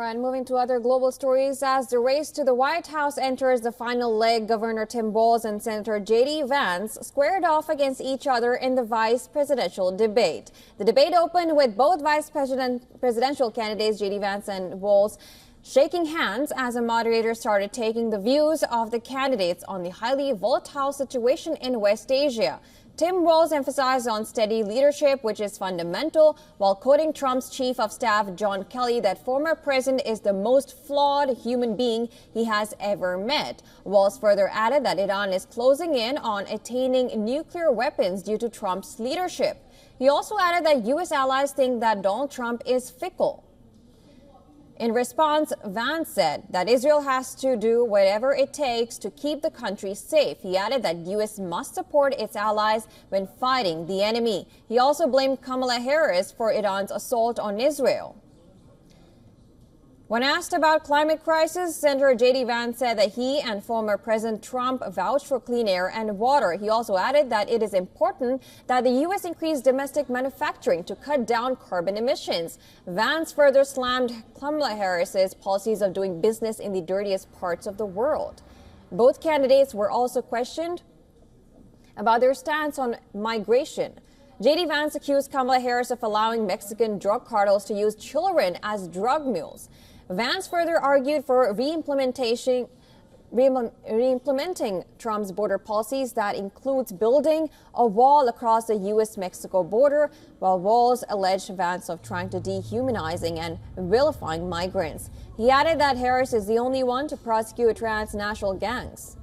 And moving to other global stories, as the race to the White House enters the final leg, Governor Tim Walz and Senator J.D. Vance squared off against each other in the vice presidential debate. The debate opened with both presidential candidates, J.D. Vance and Walz, shaking hands as a moderator started taking the views of the candidates on the highly volatile situation in West Asia. Tim Walz emphasized on steady leadership, which is fundamental, while quoting Trump's chief of staff, John Kelly, that former president is the most flawed human being he has ever met. Walz further added that Iran is closing in on attaining nuclear weapons due to Trump's leadership. He also added that U.S. allies think that Donald Trump is fickle. In response, Vance said that Israel has to do whatever it takes to keep the country safe. He added that U.S. must support its allies when fighting the enemy. He also blamed Kamala Harris for Iran's assault on Israel. When asked about climate crisis, Senator J.D. Vance said that he and former President Trump vouched for clean air and water. He also added that it is important that the U.S. increase domestic manufacturing to cut down carbon emissions. Vance further slammed Kamala Harris's policies of doing business in the dirtiest parts of the world. Both candidates were also questioned about their stance on migration. J.D. Vance accused Kamala Harris of allowing Mexican drug cartels to use children as drug mules. Vance further argued for reimplementing Trump's border policies that includes building a wall across the U.S.-Mexico border, while Walz alleged Vance of trying to dehumanizing and vilifying migrants. He added that Harris is the only one to prosecute transnational gangs.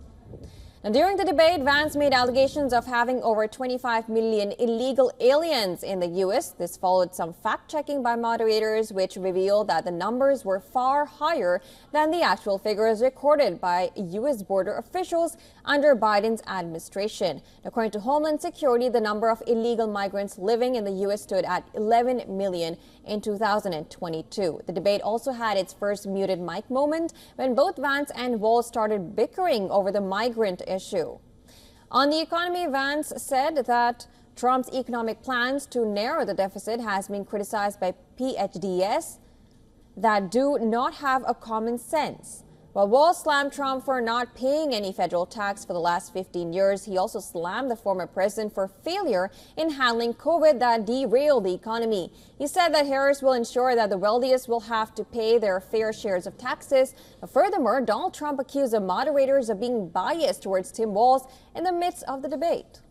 Now, during the debate, Vance made allegations of having over 25 million illegal aliens in the U.S. This followed some fact-checking by moderators, which revealed that the numbers were far higher than the actual figures recorded by U.S. border officials under Biden's administration. According to Homeland Security, the number of illegal migrants living in the U.S. stood at 11 million in 2022. The debate also had its first muted mic moment when both Vance and Walz started bickering over the migrant issue. On the economy, Vance said that Trump's economic plans to narrow the deficit has been criticized by PhDs that do not have a common sense. While Walz slammed Trump for not paying any federal tax for the last 15 years, he also slammed the former president for failure in handling COVID that derailed the economy. He said that Harris will ensure that the wealthiest will have to pay their fair shares of taxes. Furthermore, Donald Trump accused the moderators of being biased towards Tim Walz in the midst of the debate.